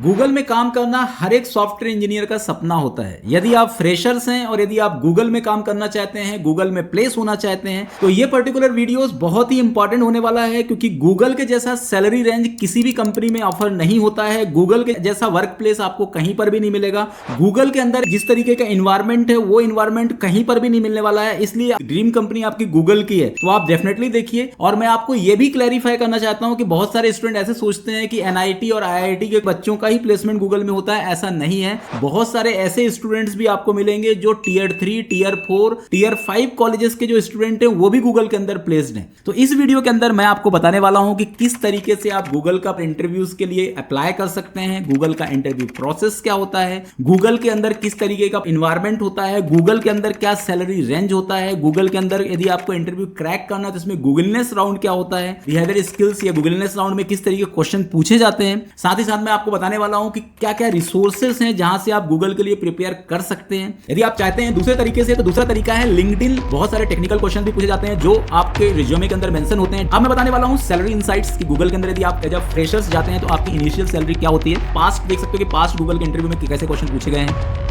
Google में काम करना हर एक सॉफ्टवेयर इंजीनियर का सपना होता है। यदि आप फ्रेशर्स हैं और यदि आप गूगल में काम करना चाहते हैं, गूगल में प्लेस होना चाहते हैं, तो ये पर्टिकुलर वीडियोस बहुत ही इंपॉर्टेंट होने वाला है, क्योंकि गूगल के जैसा सैलरी रेंज किसी भी कंपनी में ऑफर नहीं होता है। गूगल के जैसा वर्क प्लेस आपको कहीं पर भी नहीं मिलेगा। गूगल के अंदर जिस तरीके का इन्वायरमेंट है वो इन्वायरमेंट कहीं पर भी नहीं मिलने वाला है। इसलिए ड्रीम कंपनी आपकी गूगल की है, तो आप डेफिनेटली देखिए। और मैं आपको यह भी क्लैरिफाई करना चाहता हूं कि बहुत सारे स्टूडेंट ऐसे सोचते हैं कि एनआईटी और आईआईटी के बच्चों का ही प्लेसमेंट गूगल में होता है। ऐसा नहीं है। बहुत सारे ऐसे स्टूडेंट्स भी आपको मिलेंगे जो टियर 3, टियर 4, टियर 5 कॉलेजेस के जो स्टूडेंट हैं वो भी गूगल के अंदर प्लेस्ड हैं। तो इस वीडियो के अंदर मैं आपको बताने वाला हूं कि किस तरीके से आप गूगल का इंटरव्यूज के लिए अप्लाई कर सकते हैं, गूगल का इंटरव्यू प्रोसेस क्या होता है, गूगल के अंदर किस तरीके का इन्वायरमेंट होता है, गूगल के अंदर क्या सैलरी रेंज होता है, गूगल के अंदर यदि आपको इंटरव्यू क्रैक करना है तो इसमें गूगलनेस राउंड क्या होता है, बिहेवियर स्किल्स या गूगलनेस राउंड में किस तरीके के क्वेश्चन पूछे जाते हैं। साथ ही साथ मैं आपको बताने वाला हूं कि क्या क्या रिसोर्सेस हैं जहां से आप गूगल के लिए प्रिपेयर कर सकते हैं। यदि आप चाहते हैं दूसरे तरीके से, तो दूसरा तरीका है लिंक्डइन। बहुत सारे टेक्निकल क्वेश्चन भी पूछे जाते हैं जो आपके रिज्यूमे के अंदर मेंशन होते हैं। अब मैं बताने वाला हूं सैलरी इनसाइट्स की गूगल के अंदर यदि आप एज अ फ्रेशर्स जाते हैं तो आपकी इनिशियल सैलरी क्या होती है। पास्ट देख सकते हो कि पास्ट गूगल के इंटरव्यू में कैसे क्वेश्चन पूछे गए हैं।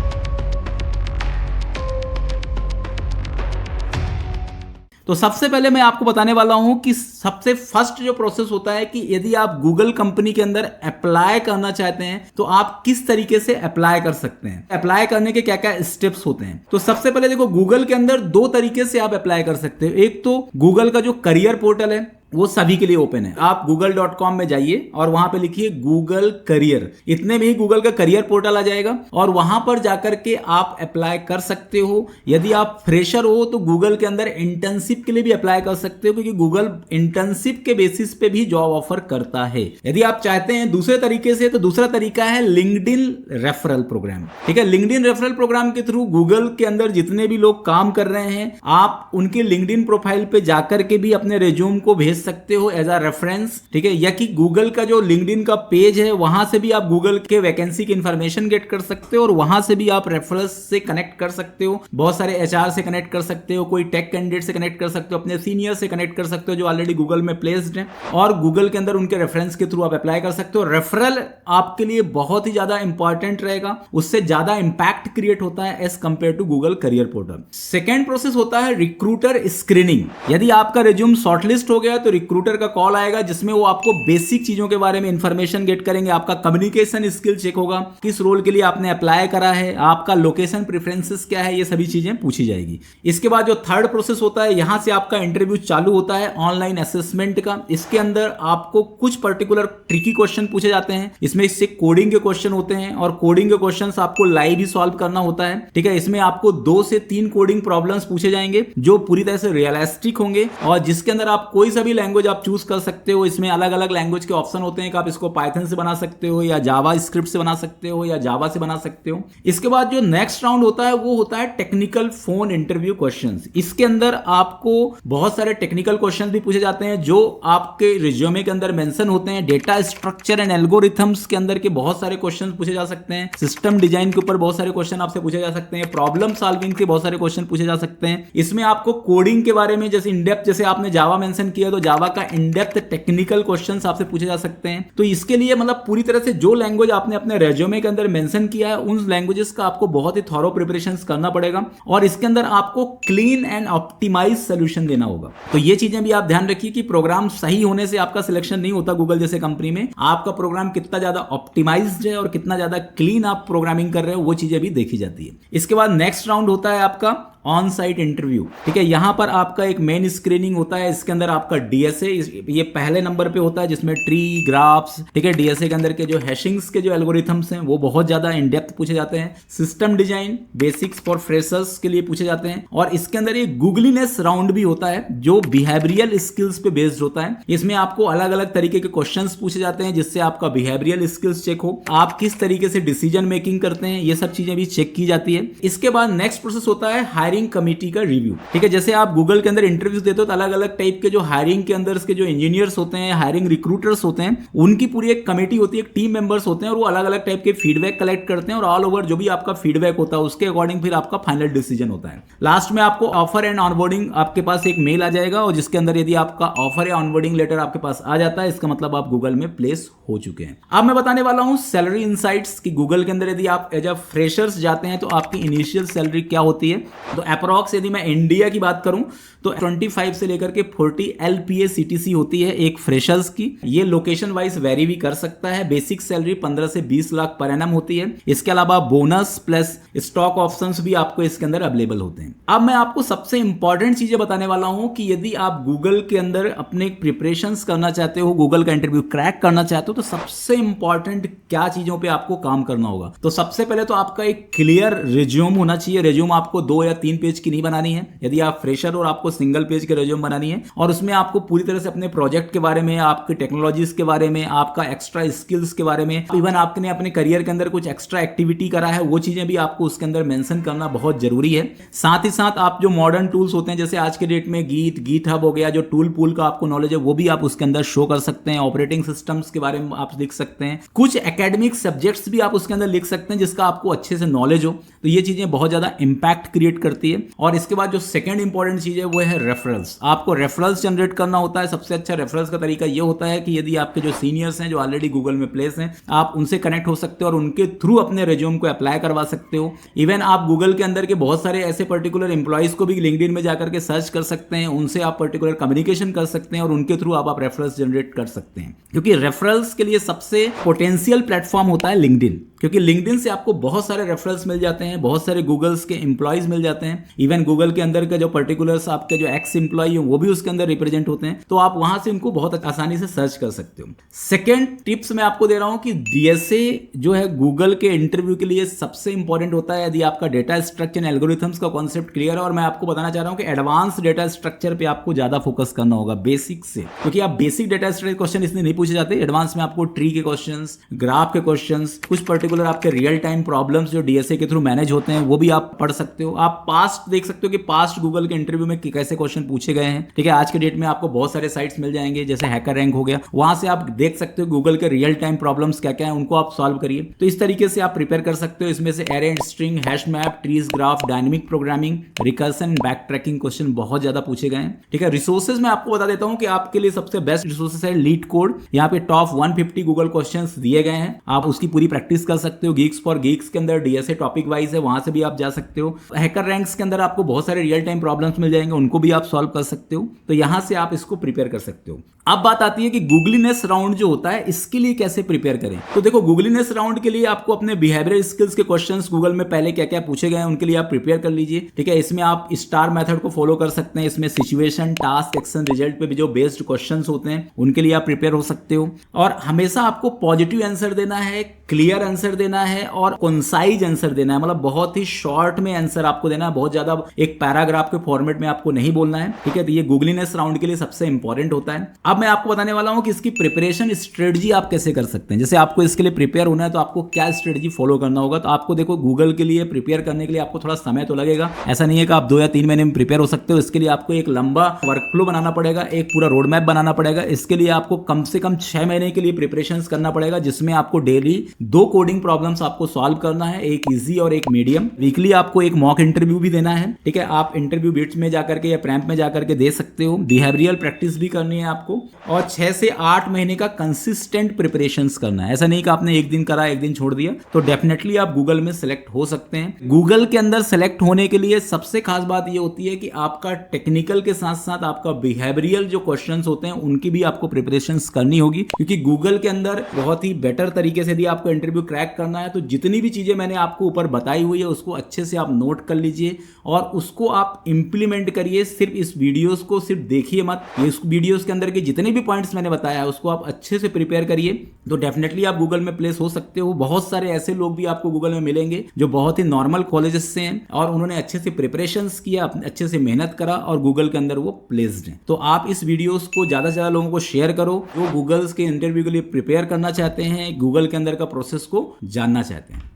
तो सबसे पहले मैं आपको बताने वाला हूं कि सबसे फर्स्ट जो प्रोसेस होता है कि यदि आप गूगल कंपनी के अंदर अप्लाई करना चाहते हैं तो आप किस तरीके से अप्लाई कर सकते हैं, अप्लाई करने के क्या क्या स्टेप्स होते हैं। तो सबसे पहले देखो, गूगल के अंदर दो तरीके से आप अप्लाई कर सकते हो। एक तो गूगल का जो करियर पोर्टल है वो सभी के लिए ओपन है। आप google.com में जाइए और वहां पे लिखिए गूगल करियर। इतने में ही गूगल का करियर पोर्टल आ जाएगा और वहां पर जाकर के आप अप्लाई कर सकते हो। यदि आप फ्रेशर हो तो गूगल के अंदर इंटर्नशिप के लिए भी अप्लाई कर सकते हो, क्योंकि गूगल इंटर्नशिप के बेसिस पे भी जॉब ऑफर करता है। यदि आप चाहते हैं दूसरे तरीके से, तो दूसरा तरीका है लिंक्डइन रेफरल प्रोग्राम। ठीक है, लिंक्डइन रेफरल प्रोग्राम के थ्रू गूगल के अंदर जितने भी लोग काम कर रहे हैं, आप उनके लिंक्डइन प्रोफाइल पे जाकर के भी अपने रिज्यूम को भेज सकते हो एज अ रेफरेंस। ठीक है, या कि गूगल का जो लिंक्डइन का पेज है वहां से भी आप गूगल के वैकेंसी की इंफॉर्मेशन गेट कर सकते हो और वहां से भी आप रेफरल्स से कनेक्ट कर सकते हो। बहुत सारे एचआर से कनेक्ट कर सकते हो, कोई टेक कैंडिडेट से कनेक्ट कर सकते हो, अपने सीनियर से कनेक्ट कर सकते हो जो ऑलरेडी गूगल में प्लेस्ड है, और गूगल के अंदर उनके रेफरेंस के थ्रू आप अप्लाई कर सकते हो। रेफरल आपके लिए बहुत ही ज्यादा इंपॉर्टेंट रहेगा, उससे ज्यादा इंपैक्ट क्रिएट होता है as compare to Google career portal. Second process होता है रिक्रूटर स्क्रीनिंग। यदि आपका रिज्यूम शॉर्टलिस्ट हो गया तो रिक्रूटर का कॉल आएगा जिसमें वो आपको बेसिक चीजों के बारे में इंफॉर्मेशन गेट करेंगे। आपका कम्युनिकेशन स्किल चेक होगा, किस रोल के लिए आपने अप्लाई करा है, आपका लोकेशन प्रेफरेंसेस क्या है, ये सभी चीजें पूछी जाएगी। इसके बाद जो थर्ड प्रोसेस होता है, यहां से आपका इंटरव्यू चालू होता है ऑनलाइन असेसमेंट का। इसके अंदर आपको कुछ पर्टिकुलर ट्रिकी क्वेश्चन पूछे जाते हैं। इसमें से कोडिंग के क्वेश्चन होते हैं और कोडिंग के क्वेश्चन आपको लाइव ही सॉल्व करना होता है। ठीक है, इसमें आपको 2 से 3 कोडिंग प्रॉब्लम्स पूछे जाएंगे जो पूरी तरह से रियलिस्टिक होंगे और जिसके अंदर आप कोई सा भी लैंग्वेज आप चूज कर सकते हो। इसमें अलग अलग लैंग्वेज के ऑप्शन होते हैं कि आप इसको पाइथन से बना सकते हो या जावा स्क्रिप्ट से बना सकते हो या जावा से बना सकते हो। इसके बाद जो नेक्स्ट राउंड होता है वो होता है टेक्निकल फोन इंटरव्यू क्वेश्चंस। इसके अंदर आपको बहुत सारे टेक्निकल क्वेश्चन भी पूछे जाते हैं जो आपके रिज्यूमे के अंदर मेंशन होते हैं। डेटा स्ट्रक्चर एंड एल्गोरिथम्स के अंदर के बहुत सारे क्वेश्चन पूछे जा सकते हैं। सिस्टम डिजाइन के ऊपर बहुत सारे क्वेश्चन आपसे पूछे जा सकते हैं। प्रॉब्लम सॉल्विंग के बहुत सारे क्वेश्चन पूछे जा सकते हैं। इसमें आपको कोडिंग के बारे में जैसे इनडेप्थ, जैसे आपने जावा मेंशन किया तो जावा का इनडेप्थ टेक्निकल क्वेश्चंस आपसे पूछे जा सकते हैं। तो इसके लिए मतलब पूरी तरह से जो लैंग्वेज आपने अपने रेज्यूमे के अंदर मेंशन किया है उन लैंग्वेजेस का आपको बहुत ही थॉरो प्रिपरेशंस करना पड़ेगा और इसके अंदर आपको क्लीन एंड ऑप्टिमाइज सोल्यूशन देना होगा। तो ये चीजें भी आप ध्यान रखिए कि प्रोग्राम सही होने से आपका सिलेक्शन नहीं होता। गूगल जैसे कंपनी में आपका प्रोग्राम कितना ज्यादा ऑप्टिमाइज्ड है और कितना ज्यादा क्लीन आप प्रोग्रामिंग कर रहे हो वो चीजें भी देखी जाती है। इसके बाद नेक्स्ट राउंड होता है आपका ऑन साइट इंटरव्यू। ठीक है, यहां पर आपका एक मेन स्क्रीनिंग होता है। इसके अंदर आपका डीएसए ये पहले नंबर पे होता है जिसमें ट्री ग्राफ्स, ठीक है, डीएसए के अंदर के जो हैशिंग्स के जो एल्गोरिथम्स हैं वो बहुत ज्यादा इन डेप्थ पूछे जाते हैं। System design basics for freshers के लिए पूछे जाते हैं और इसके अंदर एक गूगलीनेस राउंड भी होता है जो बिहेवियरल स्किल्स पे बेस्ड होता है। इसमें आपको अलग अलग तरीके के क्वेश्चंस पूछे जाते हैं जिससे आपका बिहेवियरल स्किल्स चेक हो, आप किस तरीके से डिसीजन मेकिंग करते हैं, ये सब चीजें भी चेक की जाती है। इसके बाद नेक्स्ट प्रोसेस होता है हायरिंग कमेटी का रिव्यू। ठीक है, जैसे आप गूगल के अंदर इंटरव्यूज देते हो तो अलग अलग टाइप के जो हायरिंग के अंदर के जो इंजीनियर्स होते हैं, हायरिंग रिक्रूटर्स होते हैं, उनकी पूरी एक कमेटी होती है, एक टीम मेंबर्स होते हैं और वो अलग अलग टाइप के फीडबैक कलेक्ट करते हैं और ऑल ओवर जो भी आपका फीडबैक होता है उसके अकॉर्डिंग फिर आपका फाइनल डिसीजन होता है। लास्ट में आपको ऑफर एंड ऑनबोर्डिंग आपके पास एक मेल आ जाएगा और जिसके अंदर यदि आपका ऑफर या ऑनबोर्डिंग लेटर आपके पास आ जाता है, इसका मतलब आप गूगल में प्लेस हो चुके हैं। अब मैं बताने वाला हूं सैलरी इनसाइट्स कि गूगल के अंदर यदि आप एज अ फ्रेशर्स जाते हैं तो आपकी इनिशियल सैलरी क्या होती है। तो अप्रॉक्स यदि मैं इंडिया की बात करूं तो 25 से लेकर के 40 LPA CTC होती है एक फ्रेशर्स की। ये लोकेशन वाइज वेरी भी कर सकता है। बेसिक सैलरी 15 से 20 लाख पर एनम होती है। इसके अलावा बोनस प्लस स्टॉक ऑप्शंस भी आपको इसके अंदर अवेलेबल होते हैं। अब मैं आपको सबसे इंपॉर्टेंट चीजें बताने वाला हूं कि यदि आप गूगल के अंदर अपने प्रिपरेशंस करना चाहते हो, गूगल का इंटरव्यू क्रैक करना चाहते हो, तो सबसे इंपॉर्टेंट क्या चीजों पे आपको काम करना होगा। तो सबसे पहले तो आपका एक क्लियर रिज्यूम होना चाहिए। रिज्यूम आपको 2 या 3 पेज की नहीं बनानी है। यदि आप फ्रेशर और आपको सिंगल पेज के रिज्यूम बनानी है और उसमें आपको पूरी तरह से अपने प्रोजेक्ट के बारे में, आपके टेक्नोलॉजीज के बारे में, आपका एक्स्ट्रा स्किल्स के बारे में, इवन आपने अपने करियर के अंदर कुछ एक्स्ट्रा एक्टिविटी करा है, वो चीजें भी आपको उसके अंदर मेंशन करना बहुत जरूरी है। साथ ही साथ आप जो मॉडर्न टूल्स होते हैं जैसे आज के डेट में गीट हब हो गया, जो टूल पूल का आपको नॉलेज है वो भी आप उसके अंदर शो कर सकते हैं। ऑपरेटिंग सिस्टम्स के बारे में आप लिख सकते हैं। कुछ एकेडमिक सब्जेक्ट्स भी आप उसके अंदर लिख सकते हैं जिसका आपको अच्छे से नॉलेज हो। तो ये चीजें बहुत ज्यादा इंपैक्ट क्रिएट करती है। और इसके बाद जो सेकंड इंपॉर्टेंट चीज है वो है रेफरल्स। आपको रेफरल्स जनरेट करना होता है। सबसे अच्छा रेफरल्स का तरीका ये होता है कि यदि आपके जो सीनियर्स हैं जो ऑलरेडी गूगल में प्लेस हैं, आप उनसे कनेक्ट हो सकते हो और उनके थ्रू अपने रिज्यूम को अप्लाई करवा सकते हो। इवन आप गूगल के अंदर के बहुत सारे ऐसे पर्टिकुलर एम्प्लॉइज को भी लिंक्डइन में जाकर के सर्च कर सकते हैं, उनसे आप पर्टिकुलर कम्युनिकेशन कर सकते हैं और उनके थ्रू आप रेफरल्स जनरेट कर सकते हैं। क्योंकि रेफरल्स के लिए सबसे पोटेंशियल प्लेटफॉर्म होता है लिंक्डइन, क्योंकि लिंक्डइन से आपको बहुत सारे रेफरल्स मिल जाते हैं, बहुत सारे गूगल्स के एम्प्लॉइज मिल जाते हैं। इवन गूगल के अंदर का जो पर्टिकुलर्स आपके जो एक्स एम्प्लॉय वो भी उसके अंदर रिप्रेजेंट होते हैं, तो आप वहां से उनको बहुत आसानी से सर्च कर सकते हो। सेकेंड टिप्स मैं आपको दे रहा हूं कि DSA जो है गूगल के इंटरव्यू के लिए सबसे इंपॉर्टेंट होता है। यदि आपका डेटा स्ट्रक्चर एल्गोरिथम्स का कॉन्सेप्ट क्लियर है, और मैं आपको बताना चाह रहा हूं कि एडवांस डेटा स्ट्रक्चर पे आपको ज्यादा फोकस करना होगा बेसिक से, क्योंकि आप बेसिक डेटा स्ट्रक्चर क्वेश्चन इसलिए नहीं पूछे जाते। एडवांस में आपको ट्री के क्वेश्चंस, ग्राफ के क्वेश्चंस, कुछ पर्टिकुलर आपके रियल टाइम प्रॉब्लम्स जो DSA के थ्रू मैनेज होते हैं वो भी आप पढ़ सकते हो। आप पास्ट देख सकते हो कि पास्ट गूगल के इंटरव्यू में कैसे क्वेश्चन पूछे गए हैं। ठीक है, आज के डेट में आपको बहुत सारे साइट्स मिल जाएंगे, जैसे हैकर रैंक हो गया, वहां से आप देख सकते हो गूगल के रियल टाइम प्रॉब्लम्स क्या क्या है, उनको आप सॉल्व करिए। तो इस तरीके से आप प्रिपेयर कर सकते हो। इसमें से array and string, hash map, trees, graph, dynamic programming, recursion, back tracking question बहुत ज्यादा पूछे गए हैं। ठीक है, रिसोर्सेज मैं आपको बता देता हूं कि आपके लिए सबसे बेस्ट रिसोर्सेज है लीड कोड। यहाँ पे टॉप 150 गूगल क्वेश्चंस दिए गए हैं, आप उसकी पूरी प्रैक्टिस कर सकते हो। गीक्स फॉर गीक्स के अंदर DSA टॉपिक वाइज है, वहां से भी आप जा सकते हो। हैकर रैंक्स के अंदर आपको बहुत सारे रियल टाइम प्रॉब्लम्स मिल जाएंगे, उनको भी आप सॉल्व कर सकते हो। तो यहां से आप इसको प्रिपेयर कर सकते हो। अब बात आती है कि गूगलीनेस राउंड जो होता है इसके लिए कैसे प्रिपेयर करें। तो देखो, गूगलीनेस राउंड के लिए आपको अपने बिहेवियरल स्किल्स के क्वेश्चंस गूगल में पहले क्या क्या पूछे गए हैं उनके लिए आप प्रिपेयर कर लीजिए। ठीक है, इसमें आप स्टार मेथड को फॉलो कर सकते हैं। इसमें सिचुएशन, टास्क, एक्शन, रिजल्ट पे भी जो बेस्ड क्वेश्चंस होते हैं उनके लिए आप प्रिपेयर हो सकते हो। और हमेशा आपको पॉजिटिव आंसर देना है, क्लियर आंसर देना है और कंसाइज आंसर देना है। मतलब बहुत ही शॉर्ट में आंसर आपको देना है, बहुत ज्यादा एक पैराग्राफ के फॉर्मेट में आपको नहीं बोलना है। ठीक है, तो ये गूगलीनेस राउंड के लिए सबसे इंपॉर्टेंट होता है। अब मैं आपको बताने वाला हूं कि इसकी प्रिपरेशन स्ट्रेटजी आप कैसे कर सकते हैं। जैसे आपको इसके लिए प्रिपेयर होना है तो आपको क्या स्ट्रेटजी फॉलो करना होगा। तो आपको देखो, गूगल के लिए प्रिपेयर करने के लिए आपको थोड़ा समय तो लगेगा। ऐसा नहीं है कि आप 2 या 3 महीने में प्रिपेयर हो सकते हो। इसके लिए आपको एक लंबा वर्कफ्लो बनाना पड़ेगा, एक पूरा रोड मैप बनाना पड़ेगा। इसके लिए आपको कम से कम 6 महीने के लिए प्रिपरेशन करना पड़ेगा, जिसमें आपको डेली 2 कोडिंग प्रॉब्लम्स आपको सॉल्व करना है, एक इजी और एक मीडियम। वीकली आपको एक मॉक इंटरव्यू भी देना है। ठीक है, आप इंटरव्यू बिट्स में जाकर के या प्रैम्प में जाकर के दे सकते हो। बिहेवियरल प्रैक्टिस भी करनी है आपको, और 6 से 8 महीने का कंसिस्टेंट प्रिपरेशंस करना है। ऐसा नहीं कि आपने एक दिन करा, एक दिन छोड़ दिया। तो डेफिनेटली आप गूगल में सिलेक्ट हो सकते हैं। गूगल के अंदर सिलेक्ट होने के लिए सबसे खास बात यह होती है कि आपका टेक्निकल के साथ साथ आपका बिहेवियरल जो क्वेश्चंस होते हैं उनकी भी आपको प्रिपरेशंस करनी होगी, क्योंकि गूगल के अंदर बहुत ही बेटर तरीके से यदि आपको इंटरव्यू क्रैक करना है तो जितनी भी चीजें मैंने आपको ऊपर बताई हुई है उसको अच्छे से आप नोट कर लीजिए और उसको आप इंप्लीमेंट करिए। सिर्फ इस वीडियोस को सिर्फ देखिए मत, इस वीडियोस के अंदर के जितने भी पॉइंट्स मैंने बताया है उसको आप अच्छे से प्रिपेयर करिए, तो डेफिनेटली आप गूगल में प्लेस हो सकते हो। बहुत सारे ऐसे लोग भी आपको गूगल में मिलेंगे जो बहुत ही नॉर्मल कॉलेजेस से हैं और उन्होंने अच्छे से प्रिपरेशंस किया, अच्छे से मेहनत करा और गूगल के अंदर वो प्लेस्ड हैं। तो आप इस वीडियोस को ज्यादा से ज्यादा लोगों को शेयर करो जो गूगल्स के इंटरव्यू के लिए प्रिपेयर करना चाहते हैं, गूगल के अंदर का प्रोसेस को जानना चाहते हैं।